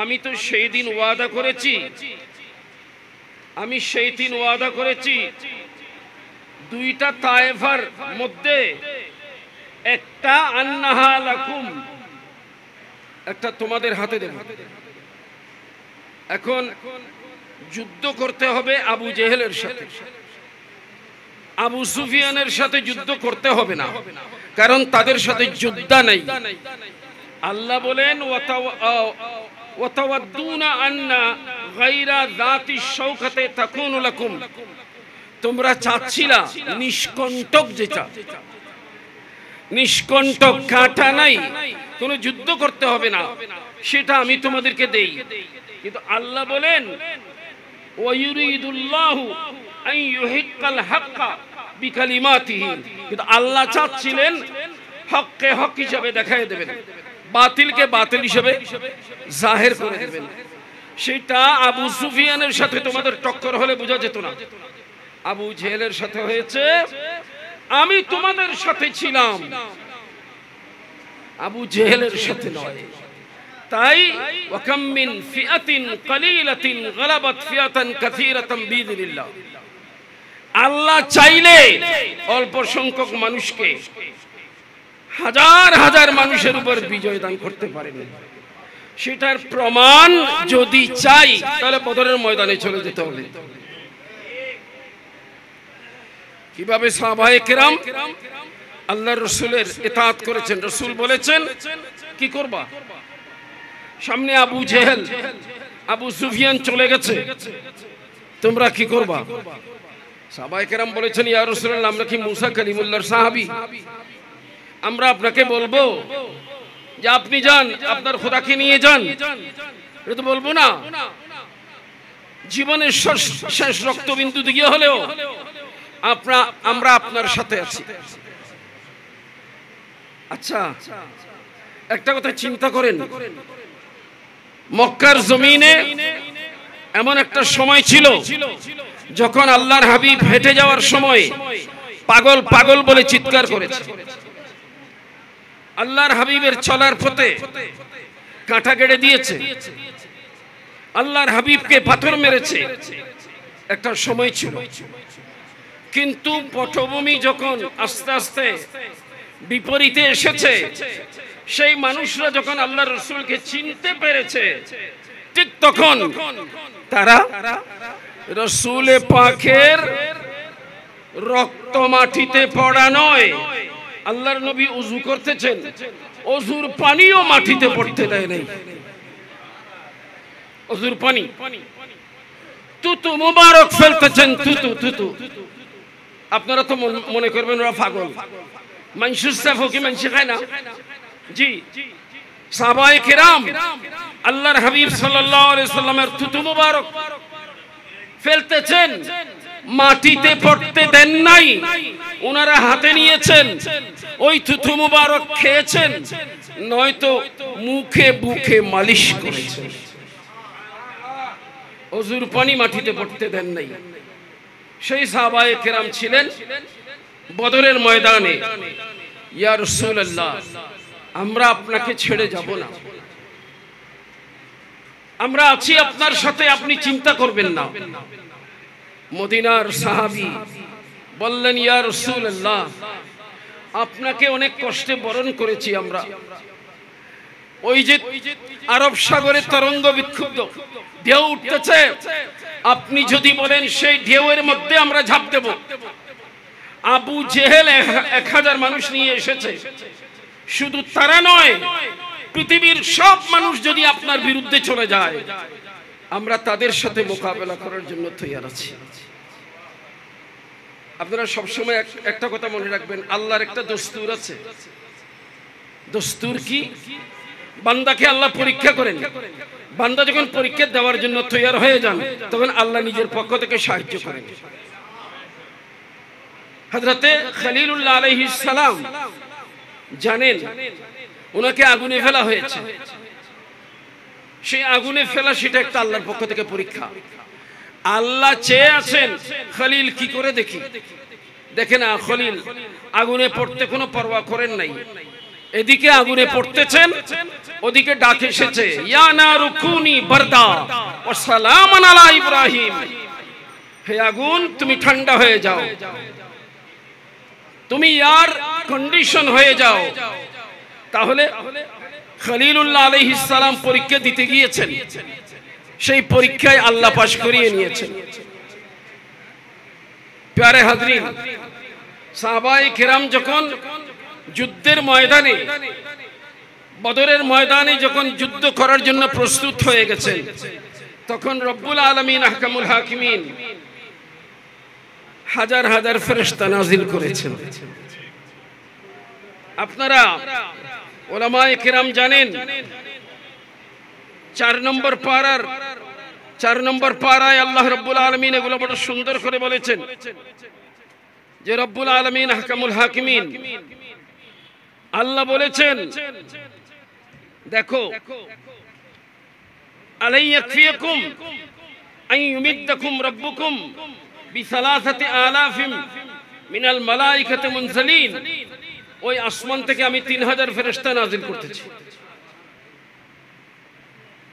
আমি তো সেই দিন ওয়াদা করেছি দুইটা তায়েফার মধ্যে একটা আন্নাহা লাকুম, একটা তোমাদের হাতে দেব। এখন যুদ্ধ করতে হবে আবু জেহেলের সাথে, আবু সুফিয়ানের সাথে যুদ্ধ করতে হবে না, কারণ তাদের সাথে যোদ্ধা নাই। আল্লাহ বলেন ওয়াতাওয়াদ্দুনা আন্না গায়রা যাতি শাওকাতে তাকুনু লাকুম, তোমরা চাচ্ছিলা নিষ্কণ্টক, যেটা নিষ্কণ্টক, কাঁটা নাই, কোনো যুদ্ধ করতে হবে না, সেটা আমি তোমাদেরকে দেই। কিন্তু আল্লাহ বলেন ওয়ায়ুরিদুল্লাহু আন ইউহিক্কাল হাক্কা বিকালিমাতিহি, কিন্তু আল্লাহ চাচ্ছিলেন হককে হক হিসাবে দেখায় দেবেন, বাতিলকে বাতিল হিসাবে জাহির করে দেবেন। সেটা আবু সুফিয়ানের সাথে তোমাদের টক্কর হলে বোঝা যেত না, আবু জেহেলের সাথে হয়েছে। আমি তোমাদের সাথে ছিলাম, আবু জেহেলের সাথে নয়। তাই ওয়াকাম মিন ফিআতিন কালিলাতিন গালাবাত ফিআতান কাসীরাতান বিইذনিল্লাহ, আল্লাহ চাইলে অল্প সংখ্যক মানুষকে হাজার হাজার মানুষের উপর বিজয় দান করতে পারেন। সেটার প্রমাণ যদি চাই তাহলে বদরের ময়দানে চলে যেতে হবে। কিভাবে সাহাবায়ে কেরাম আল্লাহর রাসূলের ইতাআত করেছেন। রাসূল বলেছেন কি করবা, সামনে আবু জেহেল আবু সুফিয়ান চলে গেছে, তোমরা কি করবা? সাহাবায়ে কেরাম বলেছেন ইয়া রাসূলুল্লাহ, আমরা কি মুসা কালিমুল্লাহর সাহাবী? আমরা আপনাকে বলবো যে আপনি যান, আপনার খোদাকে নিয়ে যান, এটা তো বলবো না। জীবনের শেষ রক্তবিন্দু দিয়ে হলেও আমরা আপনার সাথে আছি। আচ্ছা, একটা কথা চিন্তা করেন, মক্কার জমিনে এমন একটা সময় ছিল যখন আল্লাহর হাবিব হেঁটে যাওয়ার সময় পাগল পাগল বলে চিৎকার করেছে। আল্লাহর হাবিবের চলার পথে কাঁটা গেড়ে দিয়েছে, আল্লাহর হাবিবকে পাথর মেরেছে, একটা সময় ছিল। কিন্তু পটভূমি যখন আস্তে আস্তে বিপরীতে এসেছে, সেই মানুষরা যখন আল্লাহর রাসূলকে চিনতে পেরেছে, ঠিক তখন তারা রাসূল পাকের রক্ত মাটিতে পড়া নয়, আল্লাহর নবী ওযু করতেছেন, ওযুর পানিও মাটিতে পড়তে দেয় নাই। ওযুর পানি তুতু মুবারক ফেলতেছেন, তুতু। আপনারা তো মনে করবেন ওরা পাগল, মানুষের সাফও কি মানুষ খায় না? জি, সাহাবায়ে কেরাম আল্লাহর হাবিব সাল্লাল্লাহু আলাইহি সাল্লামের তুতু মুবারক ফেলতেছেন, মাটিতে পড়তে দেন নাই। ওনারা হাতে নিয়েছেন, ওই তুতু মুবারক খেয়েছেন, নয়তো মুখে বুকে মালিশ করেছেন। ওযুর পানি মাটিতে পড়তে দেন নাই। সেই সাহাবায়ে কেরাম ছিলেন বদরের ময়দানে, ইয়া রাসূলুল্লাহ, আমরা আপনাকে ছেড়ে যাব না, আমরা আছি আপনার সাথে, আপনি চিন্তা করবেন না। মদিনার সাহাবী বললেন ইয়া রাসূলুল্লাহ, আপনাকে অনেক কষ্টে বরণ করেছি আমরা। ওই যে আরব সাগরে তরঙ্গ বিক্ষুব্ধ ঢেউ উঠতেছে, আপনি যদি বলেন সেই ঢেউয়ের মধ্যে আমরা ঝাঁপ দেব। আবু জেহেল 1000 মানুষ নিয়ে এসেছে, শুধু তারা নয়, পৃথিবীর সব মানুষ যদি আপনার বিরুদ্ধে চলে যায়, আমরা তাদের সাথে মোকাবেলা করার জন্য তৈরি আছি। আপনারা সবসময় একটা কথা মনে রাখবেন, আল্লাহর একটা দস্তুর আছে। দস্তুর কি? বান্দাকে আল্লাহ পরীক্ষা করেন, বান্দা যখন পরীক্ষা দেওয়ার জন্য তৈরি হয়ে যান, তখন আল্লাহ নিজের পক্ষ থেকে সাহায্য করেন। হযরতে খলিলুল্লাহ আলাইহিস সালাম জানেন ওনাকে আগুনে ফেলা হয়েছে, সেই আগুনে ফেলা সেটা একটা আল্লাহর পক্ষ থেকে পরীক্ষা। আল্লাহ চেয়ে আছেন খলিল কি করে দেখি। দেখে না, খলিল আগুনে পড়তে কোনো পরোয়া করেন নাই, এদিকে আগুনে পড়তেছেন, ওদিকে ডাক এসেছে, ইয়া নারু কুনি বারদা ওয়া সালামান আলা ইব্রাহিম, হে আগুন তুমি ঠান্ডা হয়ে যাও, তুমি এয়ার কন্ডিশন হয়ে যাও। তাহলে খলিলুল্লাহ আলাইহিস সালাম পরীক্ষা দিতে গিয়েছেন, সেই পরীক্ষায় আল্লাহ পাশ করিয়ে নিয়েছেন। প্যারে হাজরিন, সাহাবায়ে কেরাম যখন যুদ্ধের ময়দানে, বদরের ময়দানে যখন যুদ্ধ করার জন্য প্রস্তুত হয়ে গেছেন, তখন রব্বুল আলামিন আহকামুল হাকিমিন হাজার হাজার ফেরেশতা নাজিল করেছেন। আপনারা উলামায়ে কেরাম জানেন, 4 নম্বর পারায় আল্লাহ রব্বুল আলামিন এগুলো বড় সুন্দর করে বলেছেন যে রব্বুল আলামিন আহকামুল হাকিমিন আল্লাহ বলেছেন, দেখো, আলাইয়াকফিকুম আন ইউমিদ্দাকুম রাব্বুকুম বিসালাসাতি আলাফিন মিনাল মালাইকাতি মুনজালিন, ওই আসমান থেকে আমি 3000 ফেরেশতা নাজিল করতেছি।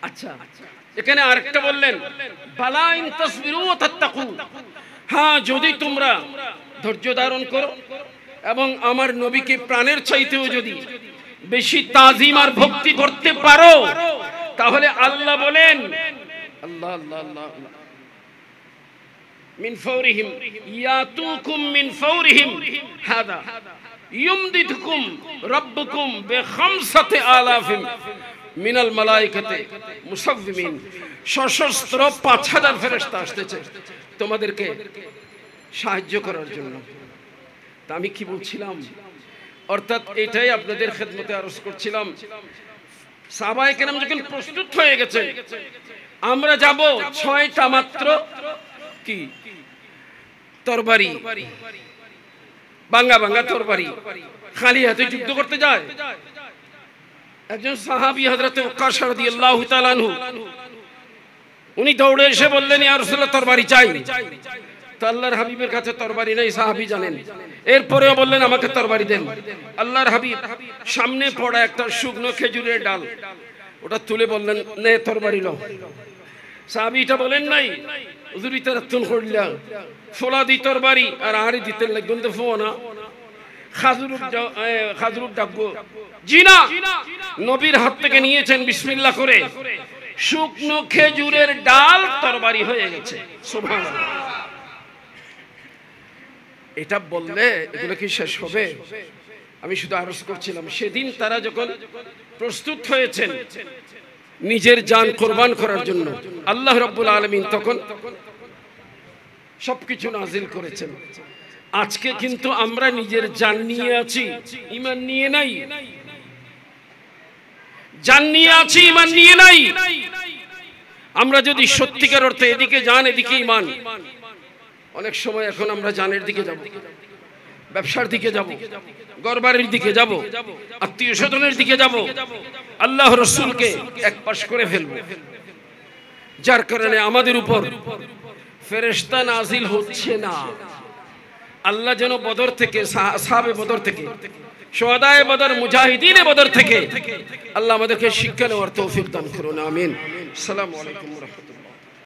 আচ্ছা, এখানে আরেকটা বললেন, বালা ইন তাসবিরু ওয়া তাত্তাকু, হ্যাঁ যদি তোমরা ধৈর্য ধারণ করো এবং আমার নবীকে প্রাণের চাইতেও যদি বেশি তাজিম আর ভক্তি করতে পারো, তাহলে আল্লাহ বলেন, আল্লাহ আল্লাহ আল্লাহ মিন ফাওরিহিম ইয়াতুকুম মিন ফাওরিহিম হাদা ইউমদিদকুম রাব্বুকুম বিখামসাতি আলাফিন মিনাল মালাইকাতি মুসাওবিমিন, সশস্ত্র 5000 ফেরেশতা আসতেছে তোমাদেরকে সাহায্য করার জন্য। তা আমি কি বলছিলাম, অর্থাৎ এটাই আপনাদের খেদমতে আরজ করছিলাম, সাহাবায়ে কেরাম যখন প্রস্তুত হয়ে গেছে, আমরা যাব 6টা মাত্র কি তরবারি, ভাঙা তরবারি, খালি হাতে যুদ্ধ করতে যায়। একজন সাহাবী হযরত ওয়াক্কাশ রাদিয়াল্লাহু তাআলা আনহু, উনি দৌড়ে এসে বললেন, ইয়া রাসূলুল্লাহ তরবারি চাই। তো আল্লাহর হাবিবের কাছে তরবারি নেই, সাহাবী জানেন। এরপরেও বললেন, আমাকে তরবারি দেন। আল্লাহর হাবিব সামনে পড়া একটা শুকনো খেজুরের ডাল, ওটা তুলে বললেন, নে তরবারি লও। সাহাবীটা বলেন নাই, হুজুর ইতারা তুন করলা ফোলা দি তরবারি আর আরে দিতে লাগবেন তো ফো না, খাজরুর ডাকবো, জি না, নবীর হাত থেকে নিয়েছেন বিসমিল্লাহ করে, শুকনো খেজুরের ডাল তরবারি হয়ে গেছে। সুবহানাল্লাহ। এটা বললে এগুলো কি শেষ হবে? আমি শুধু আরজ করছিলাম, সেদিন তারা যখন প্রস্তুত হয়েছেন নিজের জান কোরবান করার জন্য, আল্লাহ রাব্বুল আলামিন তখন সবকিছু নাজিল করেছেন। আজকে কিন্তু আমরা নিজের জান নিয়ে আছি, ঈমান নিয়ে নাই। জান নিয়ে আছি, ঈমান নিয়ে নাই। আমরা যদি সত্যিকার অর্থে এদিকে জান এদিকে ঈমান, অনেক সময় এখন আমরা জানের দিকে যাব, ব্যবসার দিকে যাব, ঘরবাড়ির দিকে যাব, আত্মীয় স্বজনের দিকে যাব, আল্লাহ রাসূলকে এক পাশ করে ফেলব, যার কারণে আমাদের উপর ফেরেশতা নাজিল হচ্ছে না। আল্লাহ যেন বদর থেকে, সাহাবে বদর থেকে, শুহাদায়ে বদর, মুজাহিদিনে বদর থেকে আল্লাহ আমাদেরকে শিক্ষা নেওয়ার তৌফিক দান করুন। আমিন। আসসালামু আলাইকুম ওয়া রাহমাতুল্লাহ।